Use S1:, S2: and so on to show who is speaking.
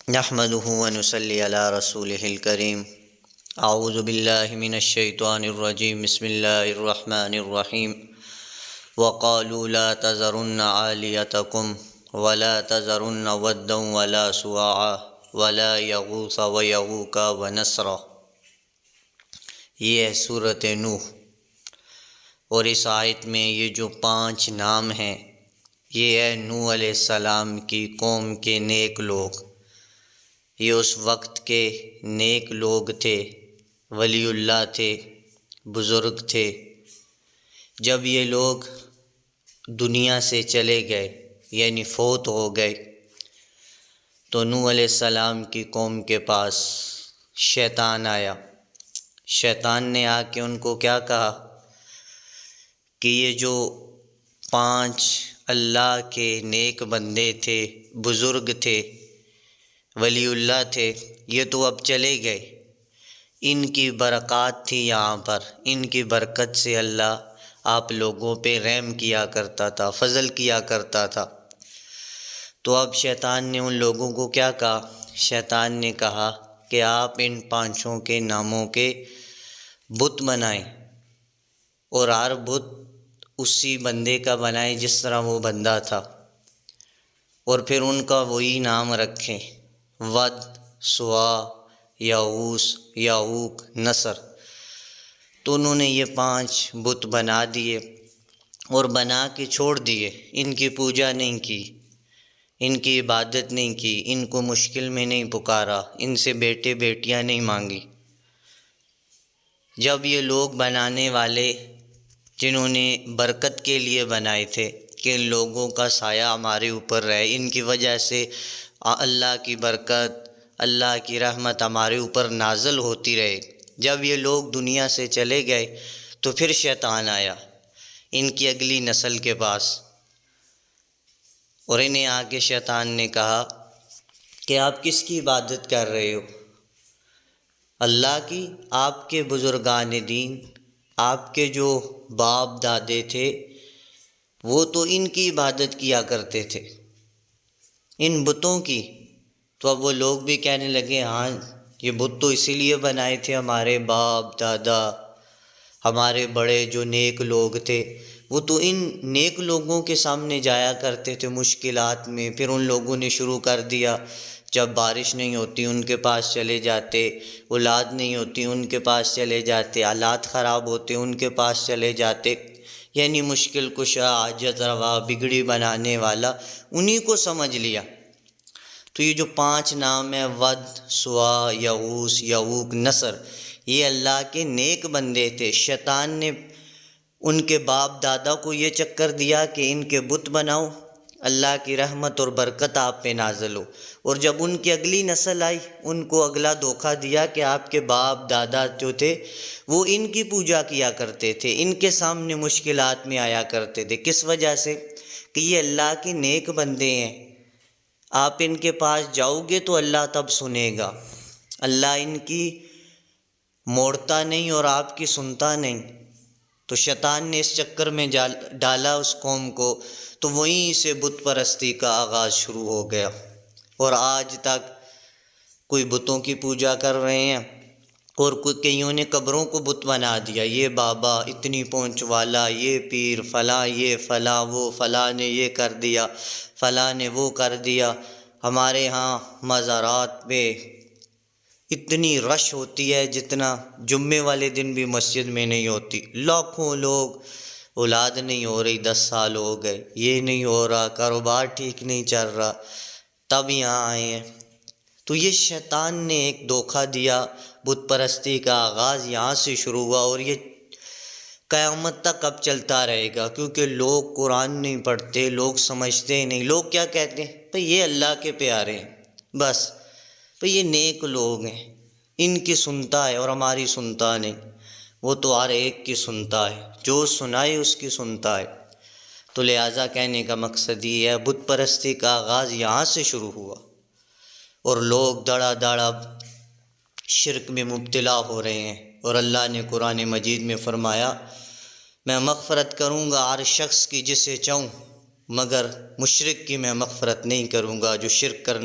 S1: نحمده ونصلي على رسوله الكريم اعوذ باللہ من الشیطان الرجیم بسم اللہ الرحمن الرحیم وقالوا لا تذرن آلهتكم ولا تذرن ودا ولا سواعا ولا یغوث ویعوق ونسرا۔ یہ ہے سورۃ نوح، اور اس آیت میں یہ جو 5 نام ہیں یہ ہے نوح علیہ السلام کی قوم کے نیک لوگ۔ یہ اس وقت کے نیک لوگ تھے، ولی اللہ تھے، بزرگ تھے۔ جب یہ لوگ دنیا سے چلے گئے یعنی فوت ہو گئے تو نوح علیہ السلام کی قوم کے پاس شیطان آیا۔ شیطان نے آ کے ان کو کیا کہا کہ یہ جو 5 اللہ کے نیک بندے تھے، بزرگ تھے، ولی اللہ تھے، یہ تو اب چلے گئے، ان کی برکات تھی یہاں پر، ان کی برکت سے اللہ آپ لوگوں پہ رحم کیا کرتا تھا، فضل کیا کرتا تھا۔ تو اب شیطان نے ان لوگوں کو کیا کہا؟ شیطان نے کہا کہ آپ ان 5 کے ناموں کے بت بنائیں، اور ہر بت اسی بندے کا بنائیں جس طرح وہ بندہ تھا، اور پھر ان کا وہی نام رکھیں، ود، سوا، یغوث، یعوق، نصر۔ تو انہوں نے یہ 5 بت بنا دیے اور بنا کے چھوڑ دیے، ان کی پوجا نہیں کی، ان کی عبادت نہیں کی، ان کو مشکل میں نہیں پکارا، ان سے بیٹے بیٹیاں نہیں مانگی۔ جب یہ لوگ بنانے والے جنہوں نے برکت کے لیے بنائے تھے کہ ان لوگوں کا سایہ ہمارے اوپر رہے، ان کی وجہ سے اللہ کی برکت، اللہ کی رحمت ہمارے اوپر نازل ہوتی رہے، جب یہ لوگ دنیا سے چلے گئے تو پھر شیطان آیا ان کی اگلی نسل کے پاس، اور انہیں آ کے شیطان نے کہا کہ آپ کس کی عبادت کر رہے ہو؟ اللہ کی؟ آپ کے بزرگان دین، آپ کے جو باپ دادے تھے وہ تو ان کی عبادت کیا کرتے تھے، ان بتوں کی۔ تو اب وہ لوگ بھی کہنے لگے ہاں یہ بت تو اسی لیے بنائے تھے، ہمارے باپ دادا، ہمارے بڑے جو نیک لوگ تھے وہ تو ان نیک لوگوں کے سامنے جایا کرتے تھے مشکلات میں۔ پھر ان لوگوں نے شروع کر دیا، جب بارش نہیں ہوتی ان کے پاس چلے جاتے، اولاد نہیں ہوتی ان کے پاس چلے جاتے، حالات خراب ہوتے ان کے پاس چلے جاتے، یعنی مشکل کشا، حاجت روا، بگڑی بنانے والا انہی کو سمجھ لیا۔ تو یہ جو 5 نام ہیں، ود، سوا، یغوث، یعوق، نصر، یہ اللہ کے نیک بندے تھے۔ شیطان نے ان کے باپ دادا کو یہ چکر دیا کہ ان کے بت بناؤ، اللہ کی رحمت اور برکت آپ پہ نازل ہو، اور جب ان کی اگلی نسل آئی ان کو اگلا دھوکہ دیا کہ آپ کے باپ دادا جو تھے وہ ان کی پوجا کیا کرتے تھے، ان کے سامنے مشکلات میں آیا کرتے تھے۔ کس وجہ سے؟ کہ یہ اللہ کے نیک بندے ہیں، آپ ان کے پاس جاؤ گے تو اللہ تب سنے گا، اللہ ان کی موڑتا نہیں اور آپ کی سنتا نہیں۔ تو شیطان نے اس چکر میں ڈالا اس قوم کو، تو وہیں سے بت پرستی کا آغاز شروع ہو گیا، اور آج تک کوئی بتوں کی پوجا کر رہے ہیں، اور کئیوں نے قبروں کو بت بنا دیا، یہ بابا اتنی پہنچ والا، یہ پیر فلاں، یہ فلاں، وہ فلاں نے یہ کر دیا، فلاں نے وہ کر دیا۔ ہمارے ہاں مزارات پہ اتنی رش ہوتی ہے جتنا جمعے والے دن بھی مسجد میں نہیں ہوتی، لاکھوں لوگ، اولاد نہیں ہو رہی، 10 سال ہو گئے، یہ نہیں ہو رہا، کاروبار ٹھیک نہیں چل رہا، تب یہاں آئے ہیں۔ تو یہ شیطان نے ایک دھوکہ دیا، بت پرستی کا آغاز یہاں سے شروع ہوا، اور یہ قیامت تک اب چلتا رہے گا، کیونکہ لوگ قرآن نہیں پڑھتے، لوگ سمجھتے نہیں۔ لوگ کیا کہتے ہیں؟ بھئی یہ اللہ کے پیارے ہیں، بس بھئی یہ نیک لوگ ہیں، ان کی سنتا ہے اور ہماری سنتا نہیں، وہ تو ہر ایک کی سنتا ہے، جو سنائے اس کی سنتا ہے۔ تو لہٰذا کہنے کا مقصد یہ ہے، بت پرستی کا آغاز یہاں سے شروع ہوا، اور لوگ دڑا دڑ شرک میں مبتلا ہو رہے ہیں، اور اللہ نے قرآن مجید میں فرمایا میں مغفرت کروں گا ہر شخص کی جسے چاہوں، مگر مشرک کی میں مغفرت نہیں کروں گا جو شرک کرنے